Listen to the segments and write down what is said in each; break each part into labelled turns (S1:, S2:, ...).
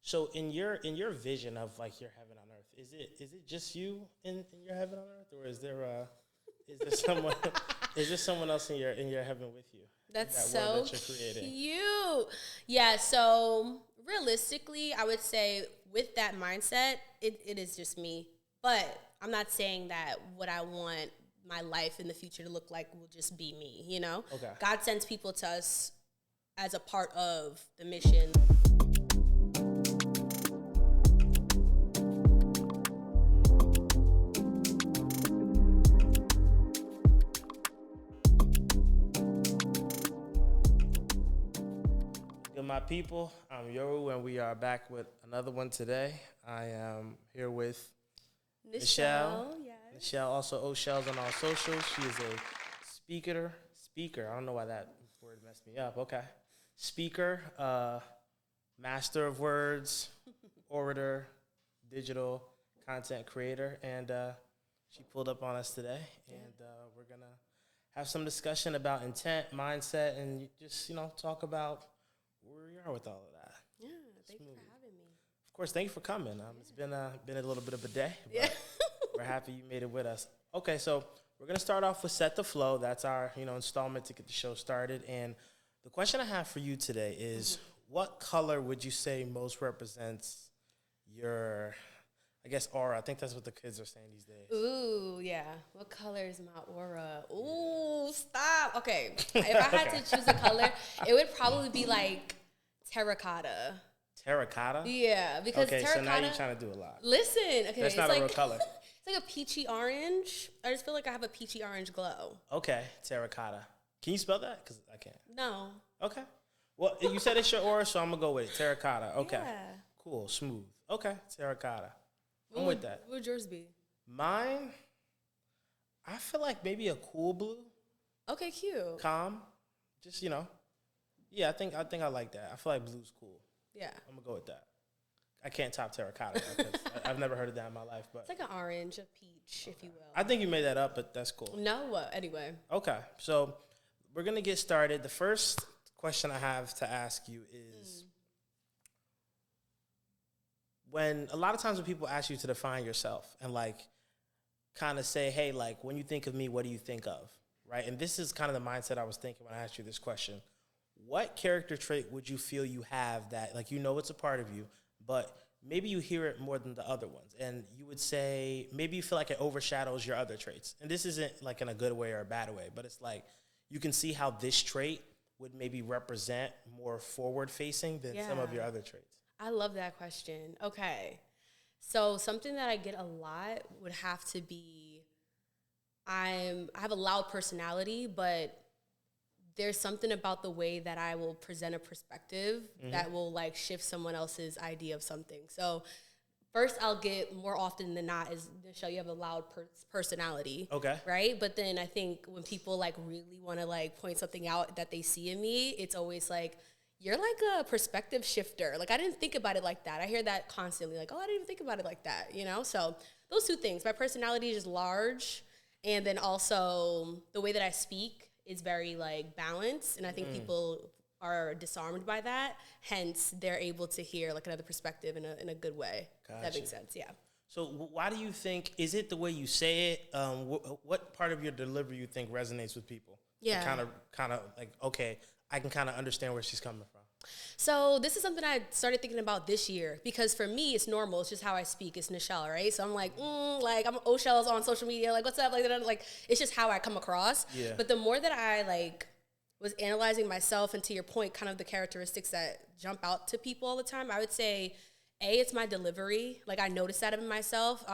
S1: So in your vision of like your heaven on earth, is it just you in your heaven on earth, or is there someone is there someone else in your heaven with you?
S2: That's
S1: That world
S2: so
S1: that you're creating.
S2: cute. Yeah, so realistically, I would say with that mindset, it is just me. But I'm not saying that what I want my life in the future to look like will just be me, you know?
S1: Okay.
S2: God sends people to us as a part of the mission.
S1: Good, my people. I'm Yoru, and we are back with another one today. I am here with Michelle.
S2: Yes.
S1: Michelle, also O'Shells on all socials. She is a speaker. I don't know why that word messed me up. Okay. Speaker, master of words, orator, digital content creator. And she pulled up on us today. And we're going to have some discussion about intent, mindset, and just, talk about where you are with all of that.
S2: Yeah, thanks for having me.
S1: Of course, thank you for coming. It's been a little bit of a day. But
S2: Yeah.
S1: we're happy you made it with us. Okay, so we're going to start off with Set the Flow. That's our, installment to get the show started. And the question I have for you today is, what color would you say most represents your, I guess, aura? I think that's what the kids are saying these days.
S2: Ooh, yeah. What color is my aura? Ooh, stop. Okay. If I had to choose a color, it would probably be like terracotta.
S1: Terracotta?
S2: Yeah, because
S1: okay,
S2: terracotta.
S1: so now you're trying to do a lot.
S2: Listen, okay.
S1: That's not a real color.
S2: It's like a peachy orange. I just feel like I have a peachy orange glow.
S1: Okay, terracotta. Can you spell that? Because I can't.
S2: No.
S1: Okay. Well, you said it's your aura, so I'm going to go with it. Terracotta. Okay.
S2: Yeah.
S1: Cool. Smooth. Okay. Terracotta. I'm
S2: What
S1: with that.
S2: What would yours be?
S1: Mine, I feel like maybe a cool blue.
S2: Okay, cute.
S1: Calm. Just, Yeah, I think I like that. I feel like blue's cool.
S2: Yeah.
S1: I'm going to go with that. I can't top terracotta because I've never heard of that in my life. But
S2: It's like an orange, a peach, if you will.
S1: I think you made that up, but that's cool.
S2: No, anyway.
S1: Okay, so we're going to get started. The first question I have to ask you is, when a lot of times when people ask you to define yourself and like kind of say, hey, like when you think of me, what do you think of? Right? And this is kind of the mindset I was thinking when I asked you this question. What character trait would you feel you have that, like, it's a part of you, but maybe you hear it more than the other ones? And you would say, maybe you feel like it overshadows your other traits. And this isn't like in a good way or a bad way, but it's like you can see how this trait would maybe represent more forward facing than some of your other traits.
S2: I love that question. Okay. So something that I get a lot would have to be, I have a loud personality, but there's something about the way that I will present a perspective that will like shift someone else's idea of something. So first I'll get more often than not is, Michelle, you have a loud personality.
S1: Okay.
S2: Right? But then I think when people like really want to like point something out that they see in me, it's always like, you're like a perspective shifter. Like, I didn't think about it like that. I hear that constantly. Like, oh, I didn't even think about it like that, So those two things. My personality is large, and then also the way that I speak is very, like, balanced. And I think people are disarmed by that. Hence, they're able to hear, like, another perspective in a good way.
S1: Gotcha.
S2: That makes sense, yeah.
S1: So why do you think, is it the way you say it? What part of your delivery you think resonates with people?
S2: Yeah.
S1: Kind of like, okay, I can kind of understand where she's coming from.
S2: So this is something I started thinking about this year because for me, it's normal. It's just how I speak. It's Nichelle, right? So I'm like, I'm O'Shells on social media. Like, what's up? Like, it's just how I come across.
S1: Yeah.
S2: But the more that I, like, was analyzing myself and to your point, kind of the characteristics that jump out to people all the time, I would say, it's my delivery. Like, I noticed that in myself.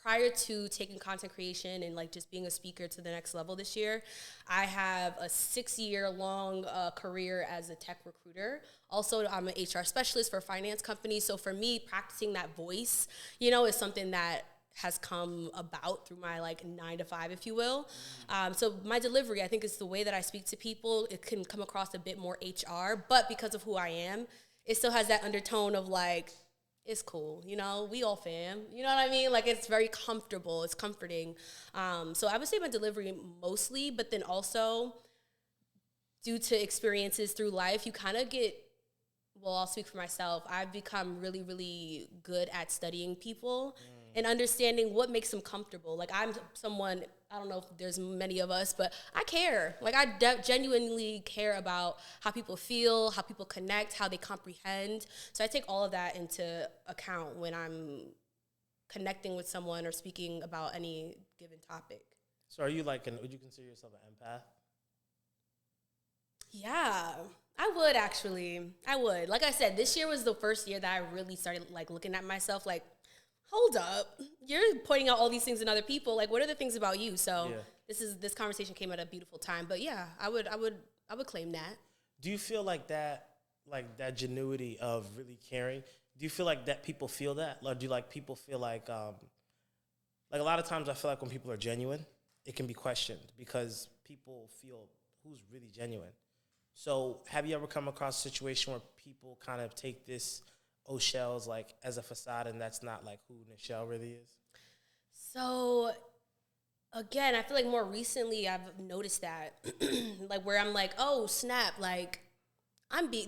S2: Prior to taking content creation and like just being a speaker to the next level this year, I have a 6-year-long career as a tech recruiter. Also, I'm an HR specialist for a finance company. So for me, practicing that voice, is something that has come about through my like 9 to 5, if you will. So my delivery, I think, is the way that I speak to people. It can come across a bit more HR, but because of who I am, it still has that undertone of like, it's cool, we all fam, you know what I mean? Like, it's very comfortable, it's comforting. So I would say my delivery mostly, but then also due to experiences through life, you kind of get well, I'll speak for myself. I've become really, really good at studying people and understanding what makes them comfortable. Like I'm someone, I don't know if there's many of us, but I care. Like I genuinely care about how people feel, how people connect, how they comprehend. So I take all of that into account when I'm connecting with someone or speaking about any given topic.
S1: So are you like, would you consider yourself an empath?
S2: Yeah, I would actually. I would. Like I said, this year was the first year that I really started like looking at myself like, hold up, you're pointing out all these things in other people. Like, what are the things about you? So this conversation came at a beautiful time. But yeah, I would claim that.
S1: Do you feel like that genuity of really caring? Do you feel like that people feel that? Or do like people feel like a lot of times I feel like when people are genuine, it can be questioned because people feel who's really genuine. So have you ever come across a situation where people kind of take this O'Shell's like as a facade and that's not like who Nichelle really is?
S2: So again, I feel like more recently I've noticed that like where I'm like, oh snap, like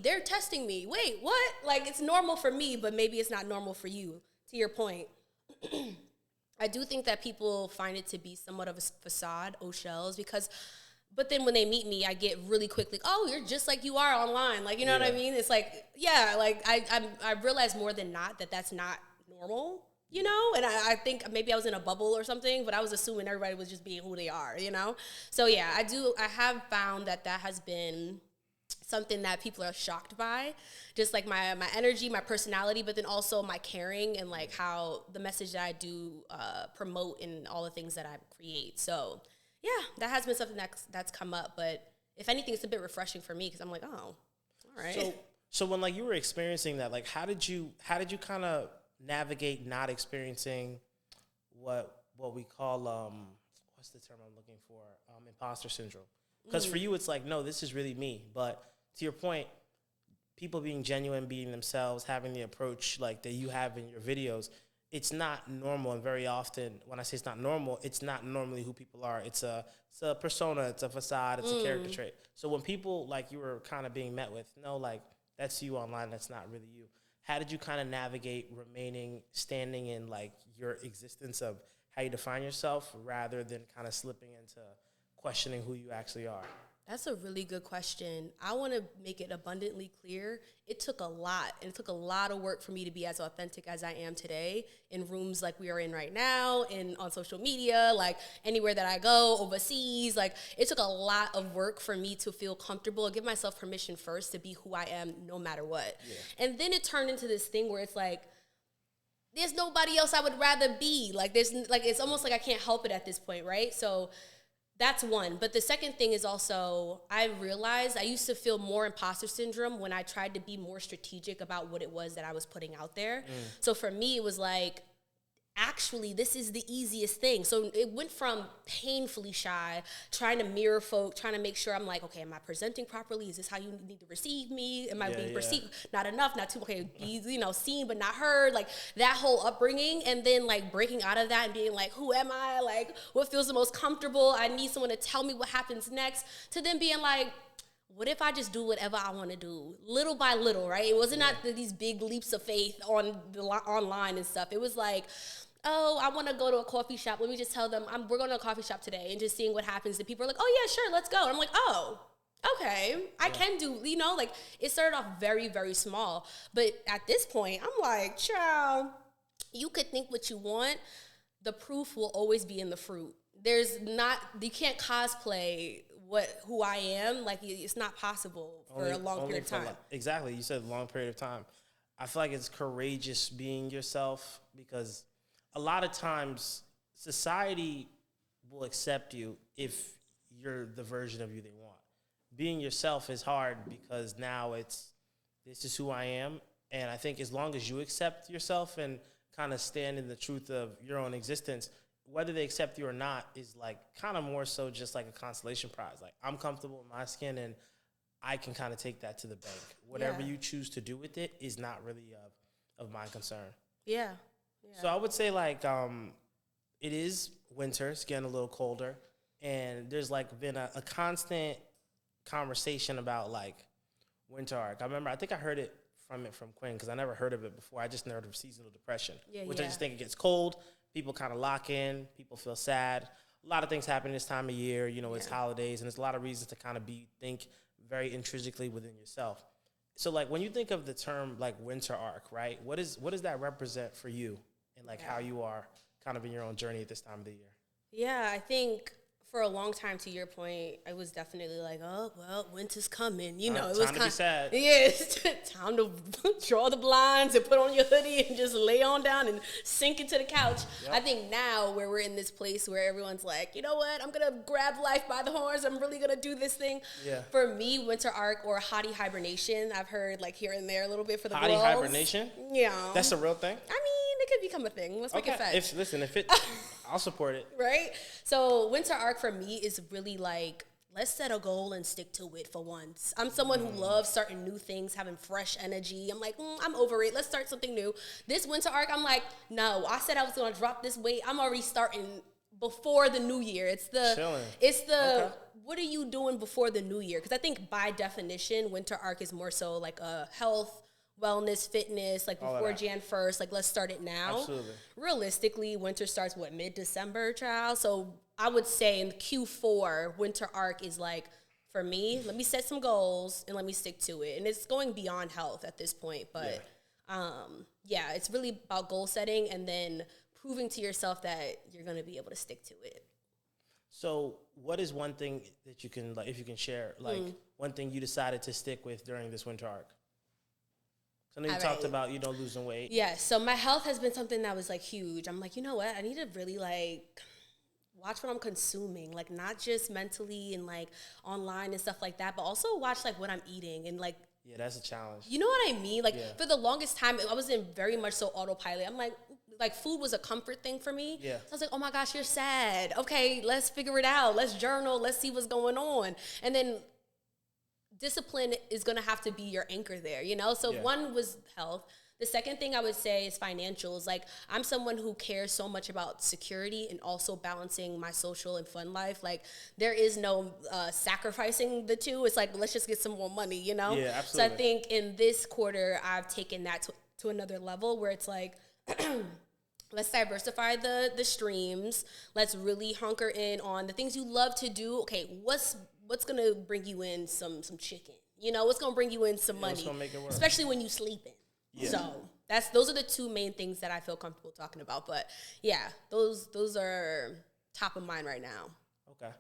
S2: they're testing me. Wait, what? Like it's normal for me, but maybe it's not normal for you, to your point. I do think that people find it to be somewhat of a facade, O'Shell's, but then when they meet me, I get really quickly, oh, you're just like you are online. Like, you know what I mean? It's like, yeah, like I realize more than not that that's not normal, you know? And I think maybe I was in a bubble or something, but I was assuming everybody was just being who they are, you know? So yeah, I have found that has been something that people are shocked by, just like my energy, my personality, but then also my caring and like how the message that I do promote in all the things that I create. So yeah, that has been something that's come up, but if anything, it's a bit refreshing for me because I'm like, oh, all right.
S1: So when like you were experiencing that, like how did you kind of navigate not experiencing what we call what's the term I'm looking for, imposter syndrome? Because for you, it's like, no, this is really me. But to your point, people being genuine, being themselves, having the approach like that you have in your videos, it's not normal. And very often, when I say it's not normal, it's not normally who people are. It's a persona, it's a facade, it's a character trait. So when people like you were kind of being met with, no, like that's you online, that's not really you. How did you kind of navigate standing in like your existence of how you define yourself rather than kind of slipping into questioning who you actually are?
S2: That's a really good question. I want to make it abundantly clear. It took a lot, and it took a lot of work for me to be as authentic as I am today in rooms like we are in right now and on social media, like anywhere that I go, overseas. Like it took a lot of work for me to feel comfortable and give myself permission first to be who I am no matter what. Yeah. And then it turned into this thing where it's like, there's nobody else I would rather be. Like it's almost like I can't help it at this point, right? So that's one. But the second thing is also, I realized I used to feel more imposter syndrome when I tried to be more strategic about what it was that I was putting out there. So for me, it was like, actually, this is the easiest thing. So it went from painfully shy, trying to mirror folk, trying to make sure I'm like, okay, am I presenting properly? Is this how you need to receive me? Am I being perceived? Not enough, not too, okay, be, seen but not heard. Like that whole upbringing, and then like breaking out of that and being like, who am I? Like what feels the most comfortable? I need someone to tell me what happens next. To then being like, what if I just do whatever I want to do, little by little, right? It wasn't not these big leaps of faith online and stuff. It was like, oh, I want to go to a coffee shop. Let me just tell them we're going to a coffee shop today, and just seeing what happens. And people are like, oh yeah, sure, let's go. And I'm like, oh, okay, I can do, like it started off very, very small. But at this point, I'm like, child, you could think what you want. The proof will always be in the fruit. You can't cosplay who I am. Like it's not possible for a long period of time.
S1: Exactly. You said a long period of time. I feel like it's courageous being yourself because a lot of times society will accept you if you're the version of you they want. Being yourself is hard because now this is who I am. And I think as long as you accept yourself and kind of stand in the truth of your own existence, whether they accept you or not is like kind of more so just like a consolation prize. Like I'm comfortable in my skin and I can kind of take that to the bank. Whatever you choose to do with it is not really of my concern.
S2: Yeah.
S1: So I would say like it is winter, it's getting a little colder, and there's like been a constant conversation about like winter arc. I think I heard it from it from Quinn because I never heard of it before. I just heard of seasonal depression, which
S2: yeah.
S1: I just think it gets cold. People kind of lock in. People feel sad. A lot of things happen this time of year. You know, it's holidays, and there's a lot of reasons to kind of think very intrinsically within yourself. So, like, when you think of the term, like, winter arc, right, what does that represent for you and, like, how you are kind of in your own journey at this time of the year?
S2: Yeah, I think for a long time, to your point, I was definitely like, oh, well, winter's coming. You know, it was
S1: time to be sad.
S2: Yeah, it's time to draw the blinds and put on your hoodie and just lay on down and sink into the couch. Yep. I think now where we're in this place where everyone's like, you know what, I'm going to grab life by the horns. I'm really going to do this thing. Yeah. For me, winter arc or hottie hibernation, I've heard like here and there a little bit for the girls.
S1: Hottie hibernation?
S2: Yeah.
S1: That's a real thing?
S2: I mean, it could become a thing. Let's make it fetch.
S1: If it... I'll support it.
S2: Right? So winter arc for me is really like, let's set a goal and stick to it for once. I'm someone who loves starting new things, having fresh energy. I'm like, I'm over it. Let's start something new. This winter arc, I'm like, no, I said I was going to drop this weight. I'm already starting before the new year. What are you doing before the new year? Because I think by definition, winter arc is more so like a health, wellness, fitness, like before Jan 1st, like let's start it now.
S1: Absolutely.
S2: Realistically, winter starts, mid-December, child? So I would say in Q4, winter arc is like, for me, let me set some goals and let me stick to it. And it's going beyond health at this point. But it's really about goal setting and then proving to yourself that you're going to be able to stick to it.
S1: So what is one thing that you can, like, if you can share, like one thing you decided to stick with during this winter arc? I know you talked about, losing weight.
S2: Yeah, so my health has been something that was, like, huge. I'm like, you know what? I need to really, like, watch what I'm consuming. Like, not just mentally and, like, online and stuff like that, but also watch, like, what I'm eating and, like.
S1: Yeah, that's a challenge.
S2: You know what I mean? Like, for the longest time, I was in very much so autopilot. I'm like, food was a comfort thing for me. Yeah. So I was like, oh, my gosh, you're sad. Okay, let's figure it out. Let's journal. Let's see what's going on. And then discipline is going to have to be your anchor there, So one was health. The second thing I would say is financials. Like, I'm someone who cares so much about security and also balancing my social and fun life. Like, there is no sacrificing the two. It's like, let's just get some more money,
S1: Yeah, absolutely.
S2: So I think in this quarter, I've taken that to another level where it's like, let's diversify the streams. Let's really hunker in on the things you love to do. Okay, what's going to bring you in some chicken? What's going to bring you in some money? What's going to make it work? Especially when you sleeping. Yeah. So those are the two main things that I feel comfortable talking about. But yeah, those are top of mind right now.
S1: Okay.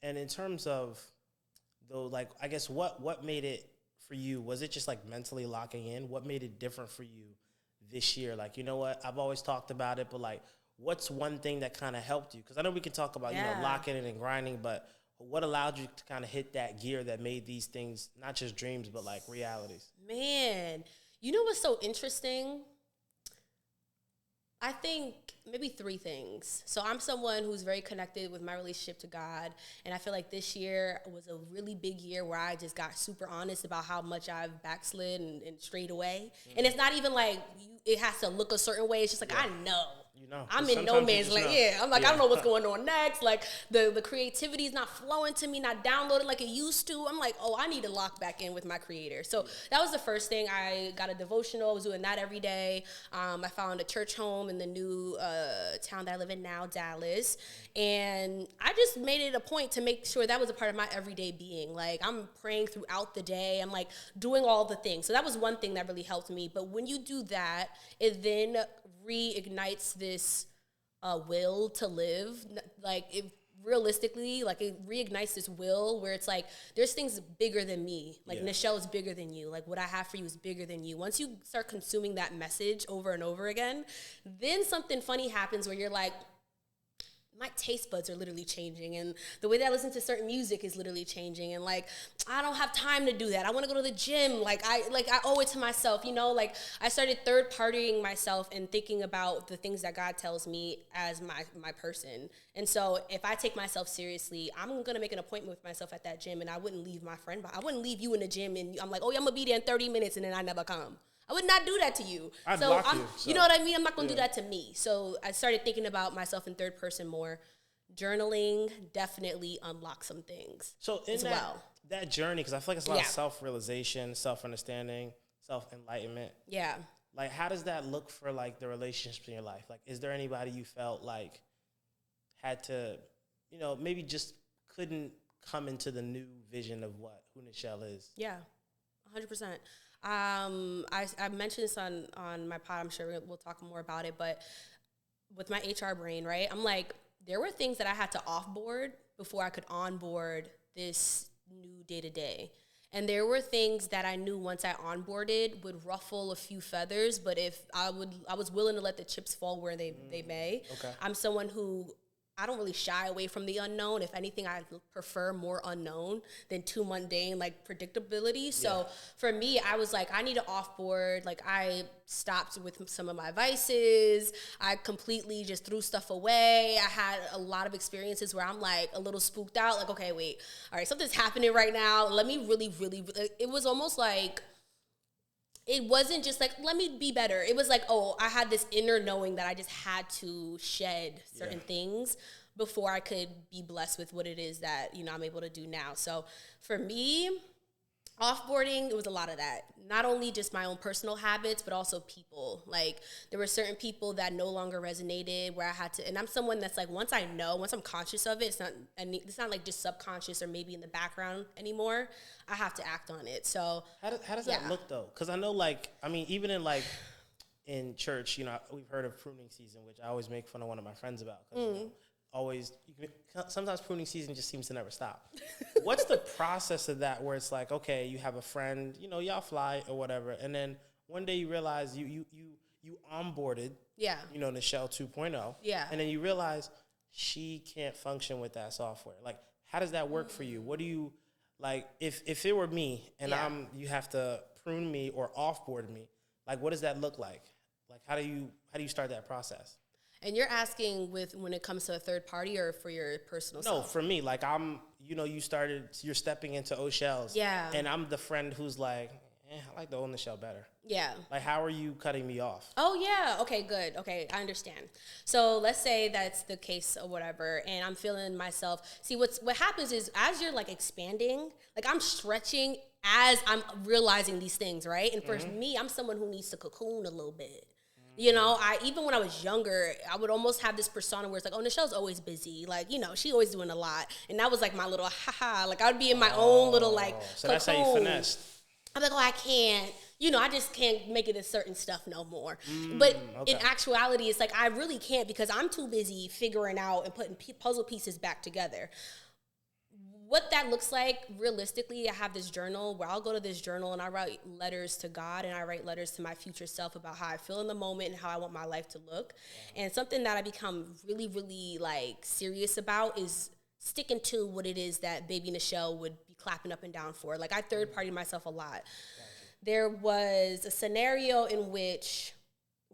S1: And in terms of though, like, I guess what made it for you? Was it just like mentally locking in? What made it different for you this year? Like, you know what? I've always talked about it, but like, what's one thing that kind of helped you? Because I know we can talk about, locking in and grinding, but what allowed you to kind of hit that gear that made these things not just dreams, but like realities?
S2: Man, you know what's so interesting? I think maybe three things. So I'm someone who's very connected with my relationship to God. And I feel like this year was a really big year where I just got super honest about how much I've backslid and strayed away. Mm-hmm. And it's not even like it has to look a certain way. It's just like, I know. I'm in no man's land. I'm like, I don't know what's going on next. Like, the creativity is not flowing to me, not downloaded like it used to. I'm like, I need to lock back in with my creator. So that was the first thing. I got a devotional. I was doing that every day. I found a church home in the new town that I live in now, Dallas. And I just made it a point to make sure that was a part of my everyday being. Like, I'm praying throughout the day. I'm like doing all the things. So that was one thing that really helped me. But when you do that, it then reignites this will to live. Like, realistically, like, it reignites this will where it's like, there's things bigger than me. Like, Nichelle is bigger than you. Like, what I have for you is bigger than you. Once you start consuming that message over and over again, then something funny happens where you're like, my taste buds are literally changing, and the way that I listen to certain music is literally changing, and like, I don't have time to do that. I want to go to the gym. Like I owe it to myself, like I started third partying myself and thinking about the things that God tells me as my person. And so if I take myself seriously, I'm going to make an appointment with myself at that gym, and I wouldn't leave my friend, but I wouldn't leave you in the gym and I'm like, oh yeah, I'm going to be there in 30 minutes and then I never come. I would not do that to you.
S1: I'd block you.
S2: You know what I mean? I'm not going to do that to me. So I started thinking about myself in third person more. Journaling definitely unlocks some things
S1: so
S2: as well.
S1: that journey, because I feel like it's a lot
S2: Yeah.
S1: of self-realization, self-understanding, self-enlightenment.
S2: Yeah.
S1: Like, how does that look for, like, the relationships in your life? Like, is there anybody you felt like had to, you know, maybe just couldn't come into the new vision of who Nichelle is?
S2: Yeah, 100%. I mentioned this on my pod. I'm sure we'll talk more about it. But with my HR brain, right, I'm like, there were things that I had to offboard before I could onboard this new day-to-day. And there were things that I knew once I onboarded would ruffle a few feathers, but if I was willing to let the chips fall where they may.
S1: Okay.
S2: I'm someone who, I don't really shy away from the unknown. If anything, I prefer more unknown than too mundane, like predictability. So for me, I was like, I need to offboard. Like, I stopped with some of my vices. I completely just threw stuff away. I had a lot of experiences where I'm like a little spooked out. Like, okay, wait, all right, something's happening right now. Let me really, it was almost like, it wasn't just like, let me be better. It was like, oh, I had this inner knowing that I just had to shed certain things before I could be blessed with what it is that, you know, I'm able to do now. So for me, offboarding, it was a lot of that. Not only just my own personal habits, but also people. Like, there were certain people that no longer resonated where I had to, and I'm someone that's like, once I'm conscious of it, it's not like just subconscious or maybe in the background anymore. I have to act on it. So
S1: how does that look though? Because I know, like, I mean, even in church, you know, we've heard of pruning season, which I always make fun of one of my friends about. Sometimes pruning season just seems to never stop. What's the process of that where it's like, okay, you have a friend, you know, y'all fly or whatever, and then one day you realize you onboarded, you know, Nichelle 2.0, and then you realize she can't function with that software. Like, how does that work for you? What do you, like, if it were me and you have to prune me or offboard me, like, what does that look like? Like, how do you start that process?
S2: And you're asking when it comes to a third party or for your personal self?
S1: No, for me. Like, you're stepping into O'Shell's.
S2: Yeah.
S1: And I'm the friend who's like, I like the old Nichelle better.
S2: Yeah.
S1: Like, how are you cutting me off?
S2: Oh, yeah. Okay, good. Okay, I understand. So let's say that's the case or whatever, and I'm feeling myself. See, what happens is as you're, like, expanding, like, I'm stretching as I'm realizing these things, right? And for me, I'm someone who needs to cocoon a little bit. You know, even when I was younger, I would almost have this persona where it's like, oh, Nichelle's always busy. Like, you know, she always doing a lot. And that was like my little ha-ha. Like, I would be in my own little, like,
S1: so cocoon. That's how you finessed.
S2: I'm like, oh, I can't. You know, I just can't make it a certain stuff no more. But in actuality, it's like, I really can't because I'm too busy figuring out and putting puzzle pieces back together. What that looks like, realistically, I have this journal where I'll go to this journal and I write letters to God and I write letters to my future self about how I feel in the moment and how I want my life to look. And something that I become really, really, like, serious about is sticking to what it is that baby Nichelle would be clapping up and down for. Like, I third-party myself a lot. There was a scenario in which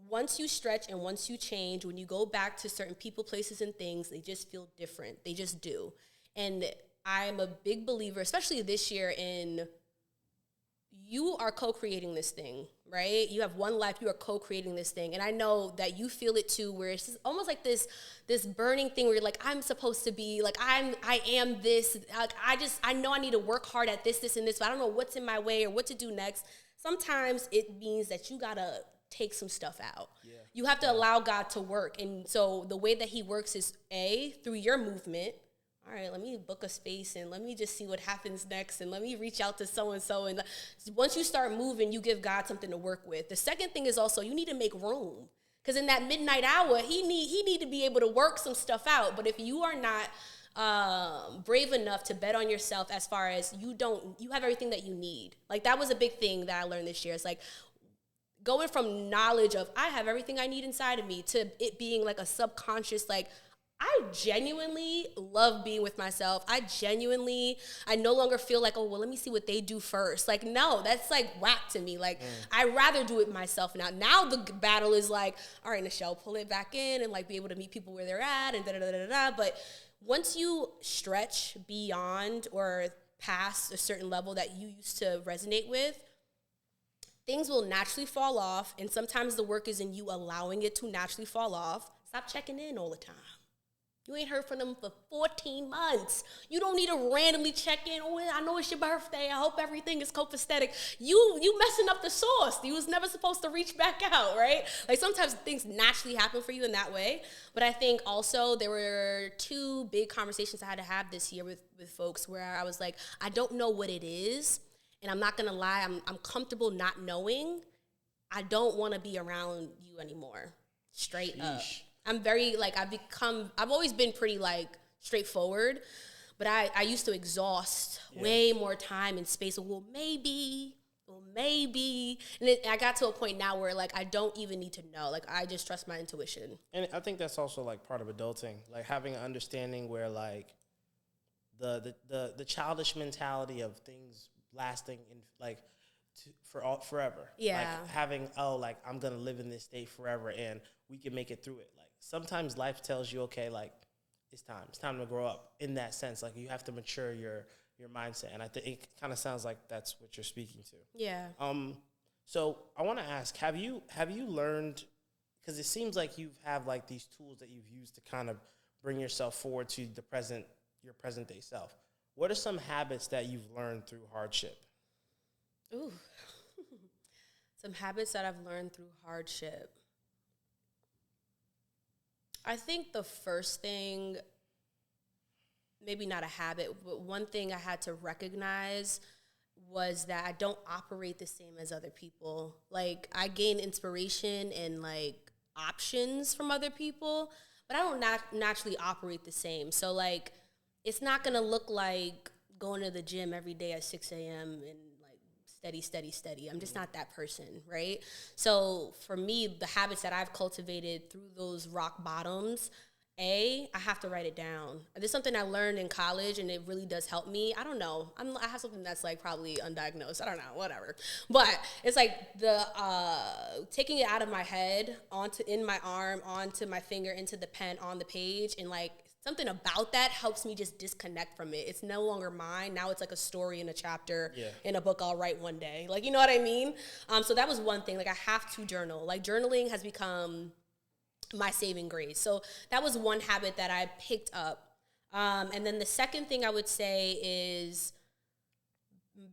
S2: once you stretch and once you change, when you go back to certain people, places, and things, they just feel different. They just do. And I'm a big believer, especially this year, in you are co-creating this thing, right? You have one life, you are co-creating this thing. And I know that you feel it too, where it's just almost like this burning thing where you're like, I'm supposed to be, like, I am this. Like, I know I need to work hard at this, and this, but I don't know what's in my way or what to do next. Sometimes it means that you gotta take some stuff out. Yeah. You have to allow God to work. And so the way that he works is through your movement. All right, let me book a space and let me just see what happens next and let me reach out to so-and-so. And once you start moving, you give God something to work with. The second thing is also you need to make room. Because in that midnight hour, he need to be able to work some stuff out. But if you are not brave enough to bet on yourself as far as you have everything that you need. Like, that was a big thing that I learned this year. It's like going from knowledge of I have everything I need inside of me to it being like a subconscious, like, I genuinely love being with myself. I no longer feel like, oh, well, let me see what they do first. Like, no, that's like whack to me. Like, I'd rather do it myself now. Now the battle is like, all right, Nichelle, pull it back in and, like, be able to meet people where they're at and da-da-da-da-da. But once you stretch beyond or past a certain level that you used to resonate with, things will naturally fall off. And sometimes the work is in you allowing it to naturally fall off. Stop checking in all the time. You ain't heard from them for 14 months. You don't need to randomly check in. Oh, I know it's your birthday. I hope everything is copacetic. You messing up the sauce. You was never supposed to reach back out, right? Like sometimes things naturally happen for you in that way. But I think also there were 2 big conversations I had to have this year with folks where I was like, I don't know what it is. And I'm not going to lie. I'm comfortable not knowing. I don't want to be around you anymore. Straight up. I'm very, like, I've always been pretty, like, straightforward, but I used to exhaust way more time and space. Well, maybe. And I got to a point now where, like, I don't even need to know. Like, I just trust my intuition.
S1: And I think that's also, like, part of adulting. Like, having an understanding where, like, the childish mentality of things lasting in, like, forever.
S2: Yeah.
S1: Like, having, like, I'm going to live in this state forever, and we can make it through it. Like, sometimes life tells you, okay, like, it's time to grow up in that sense. Like, you have to mature your mindset. And I think it kind of sounds like that's what you're speaking to.
S2: Yeah.
S1: So I want to ask, have you learned, because it seems like you have, like, these tools that you've used to kind of bring yourself forward to your present day self. What are some habits that you've learned through hardship?
S2: Ooh. Some habits that I've learned through hardship. I think the first thing, maybe not a habit, but one thing I had to recognize was that I don't operate the same as other people. Like, I gain inspiration and, like, options from other people, but I don't naturally operate the same. So, like, it's not going to look like going to the gym every day at 6 a.m. and, steady. I'm just not that person, right? So for me, the habits that I've cultivated through those rock bottoms, I have to write it down. There's something I learned in college, and it really does help me. I don't know. I have something that's, like, probably undiagnosed. I don't know, whatever. But it's like the taking it out of my head in my arm, onto my finger, into the pen, on the page, and, like, something about that helps me just disconnect from it. It's no longer mine. Now it's like a story in a chapter in a book I'll write one day. Like, you know what I mean? So that was one thing. Like, I have to journal. Like, journaling has become my saving grace. So that was one habit that I picked up. And then the second thing I would say is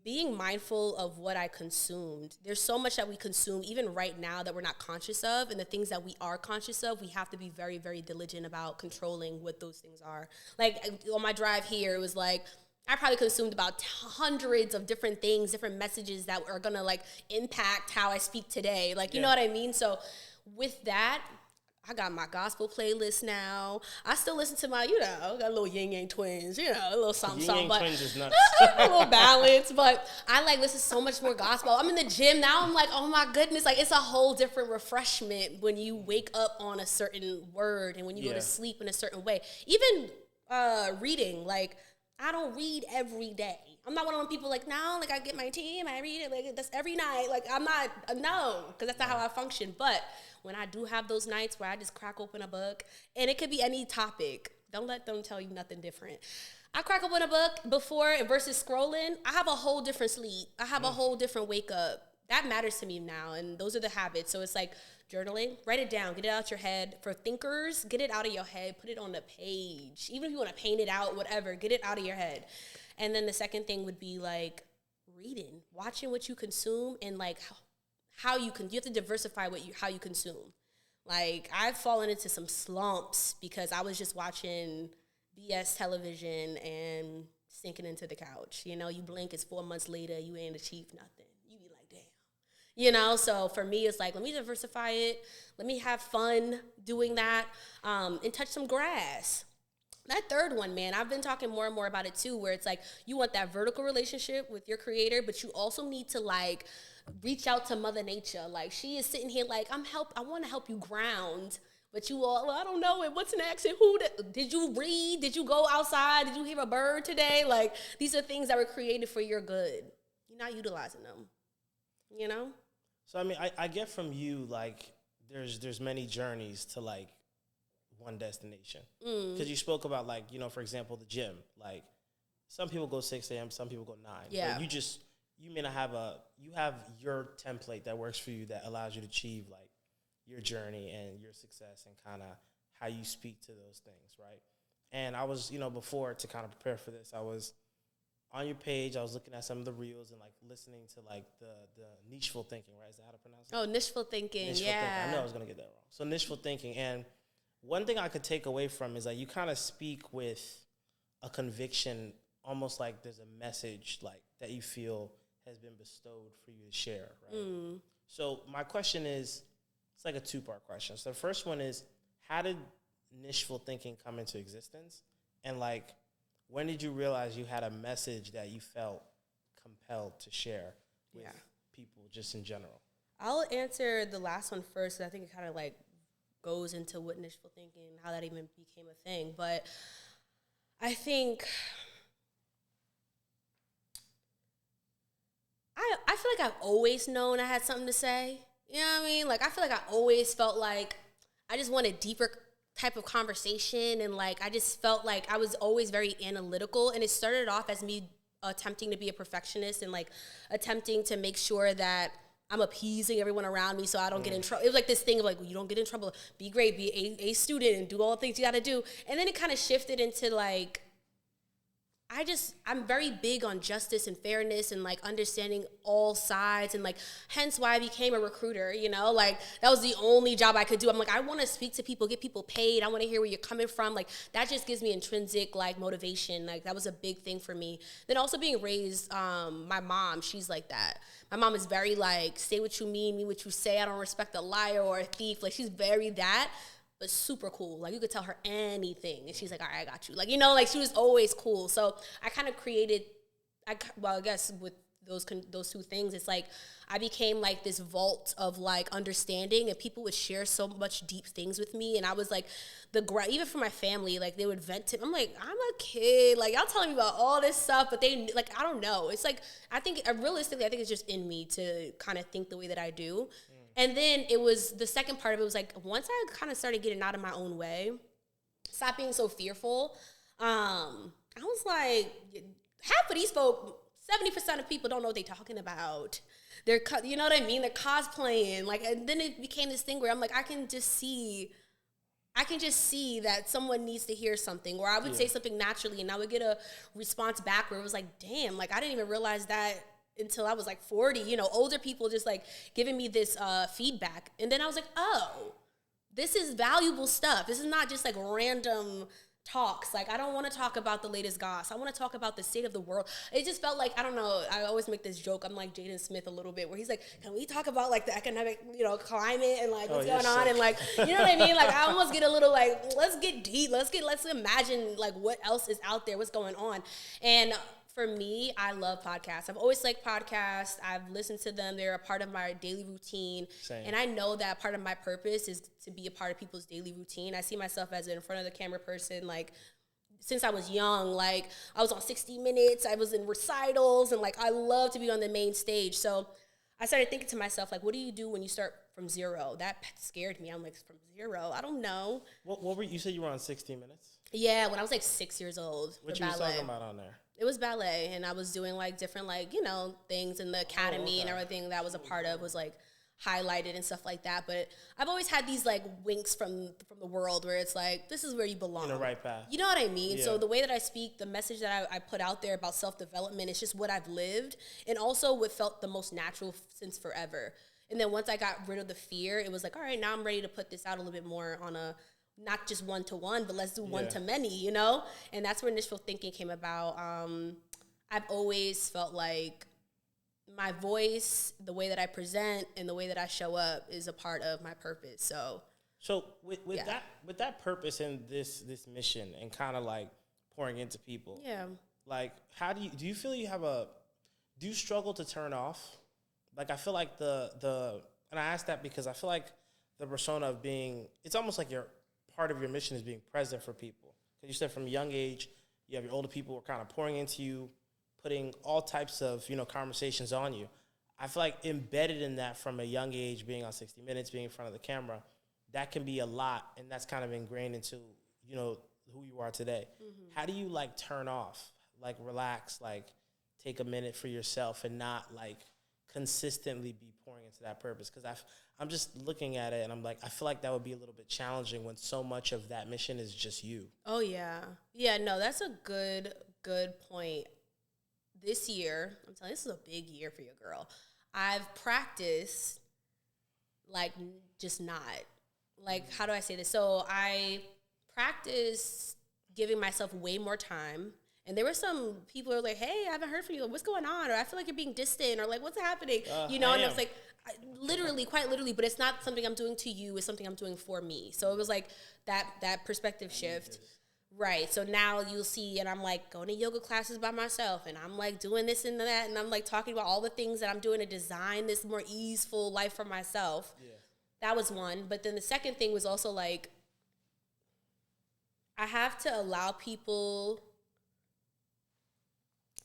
S2: being mindful of what I consumed. There's so much that we consume, even right now, that we're not conscious of. And the things that we are conscious of, we have to be very, very diligent about controlling what those things are. Like, on my drive here, it was like, I probably consumed about hundreds of different things, different messages that are going to, like, impact how I speak today. Like, you know what I mean? So with that, I got my gospel playlist now. I still listen to my, got a little Yin Yang Twins, a little something.
S1: Yin Yang Twins is nuts.
S2: A little balance, but I, like, listen to so much more gospel. I'm in the gym now. I'm like, oh my goodness, like, it's a whole different refreshment when you wake up on a certain word and when you go to sleep in a certain way. Even reading, like, I don't read every day. I'm not one of them people like, no, like, I get my tea and I read it, like, that's every night. Like, I'm not, no, because that's not how I function. But when I do have those nights where I just crack open a book, and it could be any topic, don't let them tell you nothing different. I crack open a book before versus scrolling, I have a whole different sleep. I have a whole different wake up. That matters to me now, and those are the habits. So it's like journaling, write it down, get it out your head. For thinkers, get it out of your head, put it on the page. Even if you want to paint it out, whatever, get it out of your head. And then the second thing would be, like, reading, watching what you consume, and, like, you have to diversify how you consume. Like, I've fallen into some slumps because I was just watching BS television and sinking into the couch. You blink, it's 4 months later, you ain't achieved nothing. You be like, damn. So for me, it's like, let me diversify it. Let me have fun doing that, and touch some grass. That third one, man, I've been talking more and more about it too, where it's like, you want that vertical relationship with your creator, but you also need to, like, reach out to Mother Nature. Like, she is sitting here like, I want to help you ground, but you all, well, I don't know, and what's next, and did you read? Did you go outside? Did you hear a bird today? Like, these are things that were created for your good. You're not utilizing them, So, I mean, I get from you, like, there's many journeys to, like, one destination. Because you spoke about, like, for example, the gym. Like, some people go 6 a.m., some people go 9. Yeah.
S1: But you may not have you have your template that works for you that allows you to achieve, like, your journey and your success and kind of how you speak to those things, right? And I was, before, to kind of prepare for this, I was on your page. I was looking at some of the reels and like listening to like the nicheful thinking, right? Is that how to pronounce it?
S2: Oh, nicheful thinking.
S1: Nicheful
S2: yeah.
S1: thinking. I know I was gonna get that wrong. So nicheful thinking, and one thing I could take away from is like you kind of speak with a conviction, almost like there's a message like that you feel has been bestowed for you to share, right? So my question is, it's like a two-part question. So the first one is, how did nicheful thinking come into existence? And like, when did you realize you had a message that you felt compelled to share with people just in general?
S2: I'll answer the last one first. I think it kind of like goes into what nicheful thinking and how that even became a thing. But I think I feel like I've always known I had something to say. You know what I mean? Like, I feel like I always felt like I just wanted deeper type of conversation, and like I just felt like I was always very analytical, and it started off as me attempting to be a perfectionist and like attempting to make sure that I'm appeasing everyone around me so I don't get in trouble. It was like this thing of like, well, you don't get in trouble, be great, be a student and do all the things you gotta do. And then it kind of shifted into like, I'm very big on justice and fairness and like understanding all sides, and like hence why I became a recruiter, like that was the only job I could do. I'm like, I want to speak to people, get people paid. I want to hear where you're coming from. Like that just gives me intrinsic like motivation. Like that was a big thing for me. Then also being raised, my mom, she's like that. My mom is very like, say what you mean what you say. I don't respect a liar or a thief. Like she's very that. But super cool. Like you could tell her anything and she's like, all right, I got you. Like, like she was always cool. So I kind of created, I guess with those two things, it's like I became like this vault of like understanding, and people would share so much deep things with me. And I was like even for my family, like they would vent to me. I'm like, I'm a kid. Like y'all telling me about all this stuff, but they like, I don't know. It's like, realistically, I think it's just in me to kind of think the way that I do. And then it was, the second part of it was like, once I kind of started getting out of my own way, stop being so fearful, I was like, half of these folk, 70% of people don't know what they're talking about. They're, you know what I mean? They're cosplaying. Like, and then it became this thing where I'm like, I can just see that someone needs to hear something, or I would say something naturally and I would get a response back where it was like, damn, like I didn't even realize that until I was like 40, older people just like giving me this feedback. And then I was like, oh, this is valuable stuff. This is not just like random talks. Like, I don't want to talk about the latest goss. I want to talk about the state of the world. It just felt like, I don't know, I always make this joke. I'm like Jaden Smith a little bit, where he's like, can we talk about like the economic, climate and like what's going on? And like, you know what I mean? Like, I almost get a little like, let's get deep. Let's imagine like what else is out there, what's going on. And for me, I love podcasts. I've always liked podcasts. I've listened to them. They're a part of my daily routine.
S1: Same.
S2: And I know that part of my purpose is to be a part of people's daily routine. I see myself as an in front of the camera person, like, since I was young. Like, I was on 60 Minutes. I was in recitals. And, like, I love to be on the main stage. So I started thinking to myself, like, what do you do when you start from zero? That scared me. I'm like, from zero? I don't know.
S1: What were you said you were on 60 Minutes?
S2: Yeah, when I was, like, 6 years old.
S1: What you was talking about on there?
S2: It was ballet, and I was doing like different like, things in the academy and everything that I was a part of was like highlighted and stuff like that. But I've always had these like winks from the world where it's like, this is where you belong.
S1: In the right path.
S2: You know what I mean?
S1: Yeah.
S2: So the way that I speak, the message that I put out there about self-development, it's just what I've lived, and also what felt the most natural since forever. And then once I got rid of the fear, it was like, all right, now I'm ready to put this out a little bit more on a, not just one-to-one, but let's do one-to-many, And that's where nicheful thinking came about. I've always felt like my voice, the way that I present, and the way that I show up is a part of my purpose. So
S1: with that purpose and this mission and kind of like pouring into people.
S2: Yeah. Like,
S1: how do you feel you have do you struggle to turn off? Like, I feel like and I ask that because I feel like the persona of being, it's almost like part of your mission is being present for people. Because you said from a young age, you have your older people who are kind of pouring into you, putting all types of, conversations on you. I feel like embedded in that from a young age, being on 60 Minutes, being in front of the camera, that can be a lot, and that's kind of ingrained into, who you are today. Mm-hmm. How do you, like, turn off, like, relax, like, take a minute for yourself and not, like, consistently be pouring into that purpose? Because I'm just looking at it and I'm like, I feel like that would be a little bit challenging when so much of that mission is just you.
S2: Oh, yeah. Yeah, no, that's a good point. This year, I'm telling you, this is a big year for your girl. I've practiced, like, just not. Like, how do I say this? So I practiced giving myself way more time. And there were some people who were like, hey, I haven't heard from you. What's going on? Or I feel like you're being distant. Or, like, what's happening? And I was like, quite literally, but it's not something I'm doing to you. It's something I'm doing for me. So it was like that perspective shift. Right. So now you'll see, and I'm like going to yoga classes by myself, and I'm like doing this and that, and I'm like talking about all the things that I'm doing to design this more easeful life for myself. Yeah. That was one. But then the second thing was also like, I have to allow people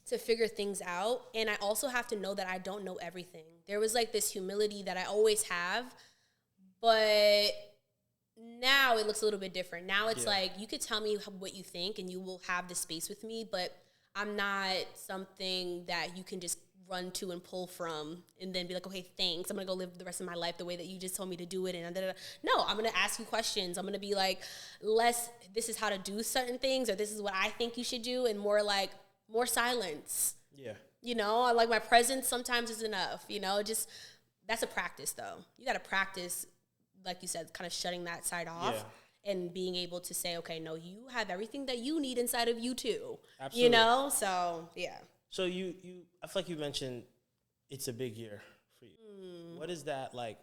S2: to figure things out. And I also have to know that I don't know everything. There was like this humility that I always have, but now it looks a little bit different. Now it's like, you could tell me what you think and you will have the space with me, but I'm not something that you can just run to and pull from and then be like, okay, thanks. I'm going to go live the rest of my life the way that you just told me to do it. And no, I'm going to ask you questions. I'm going to be like, this is how to do certain things, or this is what I think you should do, and more like, more silence. Yeah. You know, I like my presence sometimes is enough, you know, just that's a practice though. You got to practice, like you said, kind of shutting that side off and being able to say, okay, no, you have everything that you need inside of you too. Absolutely. You know? So, yeah.
S1: So I feel like you mentioned it's a big year for you. What is that like?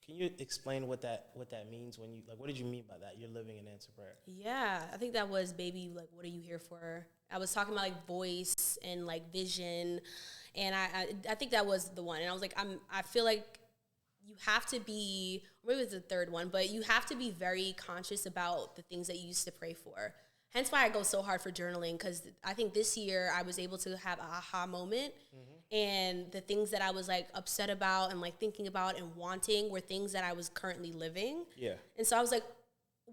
S1: Can you explain what that means when you, like, what did you mean by that? You're living in answer prayer.
S2: Yeah, I think that was, baby, like, what are you here for? I was talking about like voice and like vision, and I think that was the one. And I was like, I feel like you have to be, maybe it was the third one, but you have to be very conscious about the things that you used to pray for. Hence why I go so hard for journaling, because I think this year I was able to have an aha moment. And the things that I was like upset about and like thinking about and wanting were things that I was currently living. Yeah. And so I was like,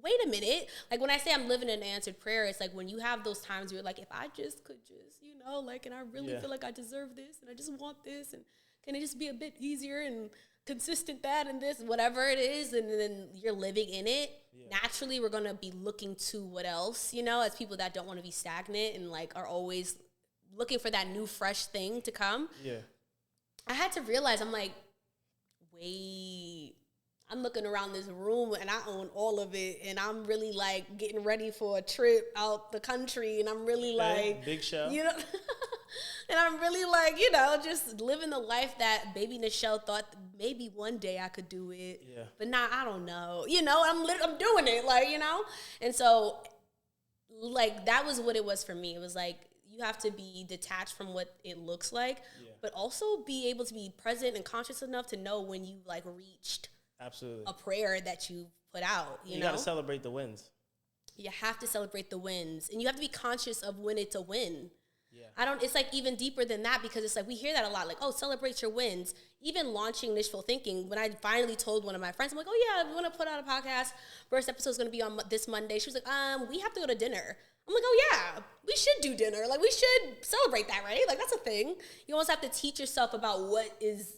S2: wait a minute. Like when I say I'm living an answered prayer, it's like when you have those times where you're like, if I just could just, you know, like, and I really feel like I deserve this and I just want this, and can it just be a bit easier and consistent that and this, whatever it is, and then you're living in it. Naturally, we're going to be looking to what else, you know, as people that don't want to be stagnant and like are always looking for that new fresh thing to come. Yeah. I had to realize, I'm like, wait, I'm looking around this room and I own all of it, and I'm really like getting ready for a trip out the country, and I'm really like,
S1: big show,
S2: you know, and I'm really like, you know, just living the life that baby Nichelle thought maybe one day I could do it. Yeah. But now I don't know, you know, I'm doing it, like, you know. And so like that was what it was for me. It was like, you have to be detached from what it looks like, but also be able to be present and conscious enough to know when you like reached a prayer that you put out. You know?
S1: Got to celebrate the wins.
S2: You have to celebrate the wins, and you have to be conscious of when it's a win. Yeah. It's like even deeper than that, because it's like we hear that a lot, like, oh, celebrate your wins. Even launching Nishful Thinking, when I finally told one of my friends, I'm like, oh yeah, I want to put out a podcast. First episode is going to be on this Monday. She was like, we have to go to dinner. I'm like, oh yeah, we should do dinner. Like, we should celebrate that, right? Like, that's a thing. You almost have to teach yourself about what is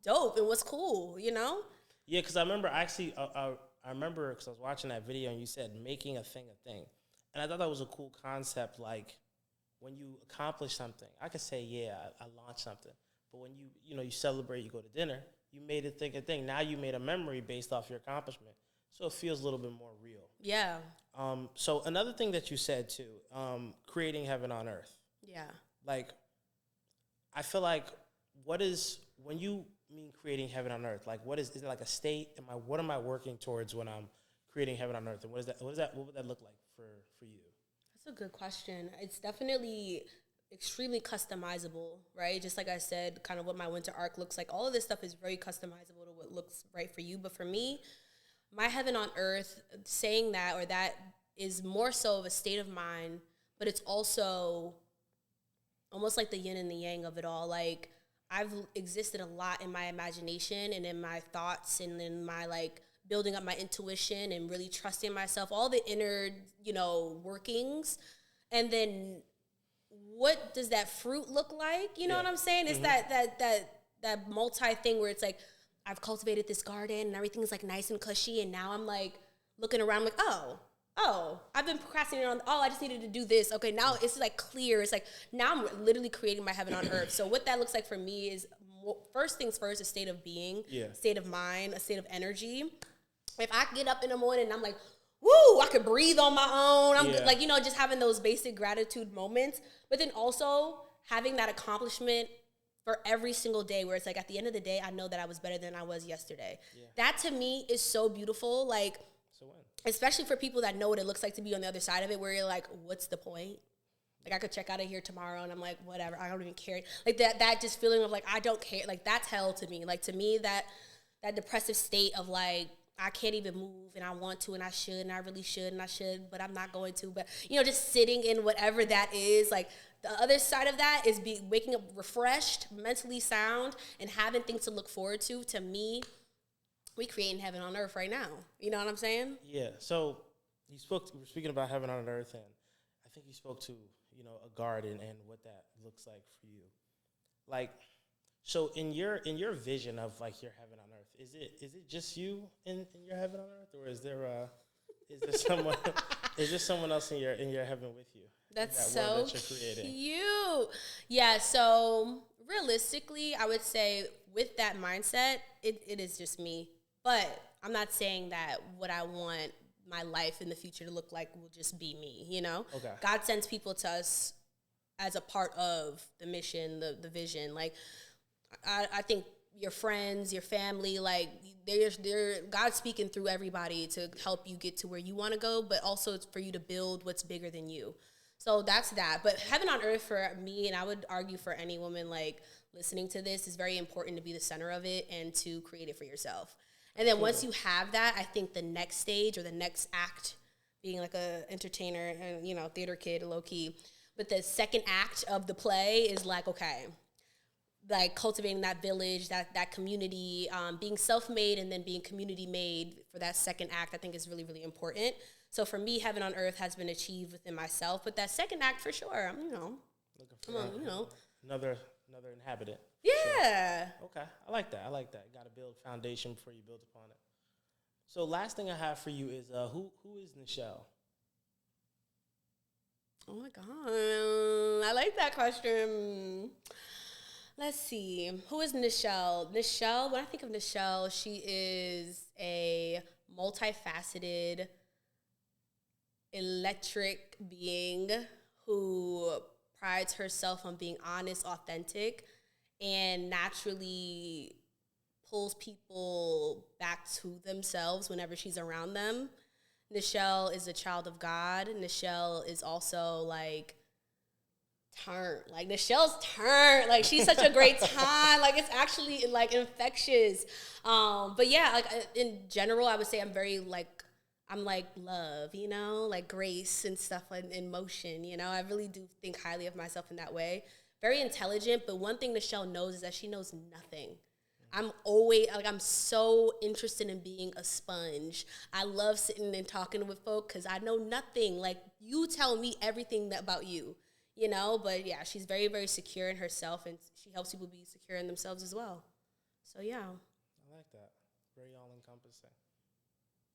S2: dope and what's cool, you know?
S1: Yeah, because I remember actually, I remember because I was watching that video and you said making a thing a thing. And I thought that was a cool concept. Like, when you accomplish something, I could say, yeah, I launched something. But when you celebrate, you go to dinner, you made it thing a thing. Now you made a memory based off your accomplishment. So it feels a little bit more real. Yeah. So another thing that you said too, creating heaven on earth. Yeah. Like, I feel like when you mean creating heaven on earth, like is it like a state? What am I working towards when I'm creating heaven on earth? And what would that look like for you?
S2: That's a good question. It's definitely extremely customizable, right? Just like I said, kind of what my winter arc looks like. All of this stuff is very customizable to what looks right for you. But for me, my heaven on earth, saying that, or that is more so of a state of mind, but it's also almost like the yin and the yang of it all. Like, I've existed a lot in my imagination and in my thoughts and in my, like, building up my intuition and really trusting myself, all the inner, workings. And then what does that fruit look like? You know what I'm saying? It's that that multi thing where it's like, I've cultivated this garden and everything's like nice and cushy, and now I'm like looking around like, I've been procrastinating on, I just needed to do this. Okay, now it's like clear. It's like, now I'm literally creating my heaven on earth. So what that looks like for me is, first things first, a state of being, state of mind, a state of energy. If I get up in the morning and I'm like, woo, I could breathe on my own. I'm like, just having those basic gratitude moments, but then also having that accomplishment for every single day where it's like, at the end of the day, I know that I was better than I was yesterday. Yeah. That to me is so beautiful. Like, especially for people that know what it looks like to be on the other side of it, where you're like, what's the point? Like, I could check out of here tomorrow and I'm like, whatever, I don't even care. Like that just feeling of like, I don't care. Like, that's hell to me. Like, to me, that depressive state of like, I can't even move and I want to and I should and I really should and I should, but I'm not going to. But, just sitting in whatever that is, like, the other side of that is waking up refreshed, mentally sound, and having things to look forward to. To me, we creating heaven on earth right now. You know what I'm saying? Yeah. So we're speaking about heaven on earth, and I think you spoke to, a garden and what that looks like for you. Like, so in your vision of like your heaven on earth, is it just you in your heaven on earth, or is there someone else in your heaven with you? That's so cute. Yeah. So realistically, I would say with that mindset, it is just me. But I'm not saying that what I want my life in the future to look like will just be me, Okay. God sends people to us as a part of the mission, the vision. Like, I think your friends, your family, like, they're God's speaking through everybody to help you get to where you want to go, but also it's for you to build what's bigger than you. So that's that. But heaven on earth for me, and I would argue for any woman like listening to this, is very important to be the center of it and to create it for yourself. And then once you have that, I think the next stage or the next act, being like a entertainer and, theater kid, low key, but the second act of the play is like, okay, like cultivating that village, that community, being self-made and then being community-made for that second act, I think is really, really important. So for me, heaven on earth has been achieved within myself, but that second act for sure,
S1: another inhabitant.
S2: Yeah.
S1: Sure. Okay, I like that. You got to build foundation before you build upon it. So last thing I have for you is who is Nichelle?
S2: Oh my God, I like that question. Let's see. Who is Nichelle? Nichelle, when I think of Nichelle, she is a multifaceted, electric being who prides herself on being honest, authentic, and naturally pulls people back to themselves whenever she's around them. Nichelle is a child of God. Nichelle is also like Nichelle's turn. Like, she's such a great time. Like, it's actually like infectious. But yeah, like in general, I would say I'm very like, I'm like love, like grace and stuff in motion. I really do think highly of myself in that way. Very intelligent, but one thing Nichelle knows is that she knows nothing. I'm so interested in being a sponge. I love sitting and talking with folk because I know nothing. Like, you tell me everything about you. But yeah, she's very, very secure in herself, and she helps people be secure in themselves as well. So yeah.
S1: I like that. Very all-encompassing.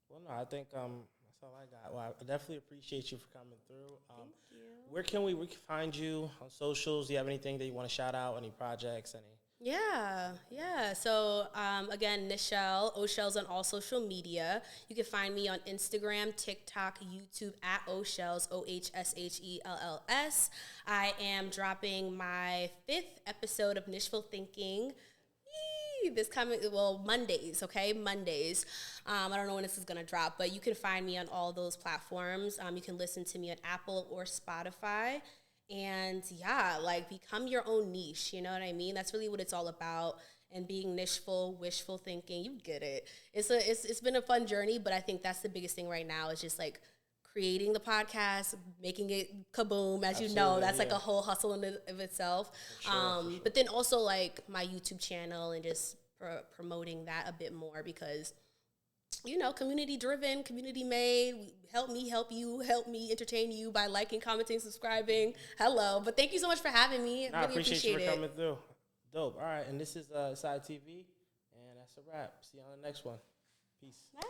S1: Well, no, I think that's all I got. Well, I definitely appreciate you for coming through.
S2: Thank you.
S1: Where can we find you on socials? Do you have anything that you want to shout out? Any projects?
S2: Yeah. So, again, Nichelle, O'Shells on all social media. You can find me on Instagram, TikTok, YouTube at O'Shells, OHSHELLS. I am dropping my 5th episode of Nishful Thinking Mondays, okay? Mondays. I don't know when this is going to drop, but you can find me on all those platforms. You can listen to me on Apple or Spotify. And yeah, like, become your own niche, you know what I mean? That's really what it's all about. And being nicheful, wishful thinking, you get it. It's been a fun journey, but I think that's the biggest thing right now is just like creating the podcast, making it kaboom, as you know. That's like a whole hustle in of itself. For sure. But then also like my YouTube channel and just promoting that a bit more because, community driven, community made. Help me help you, help me entertain you by liking, commenting, subscribing. Hello. But thank you so much for having me. I really appreciate
S1: you for coming through. Dope. All right, and this is Side TV, and that's a wrap. See you on the next one. Peace.
S2: Bye.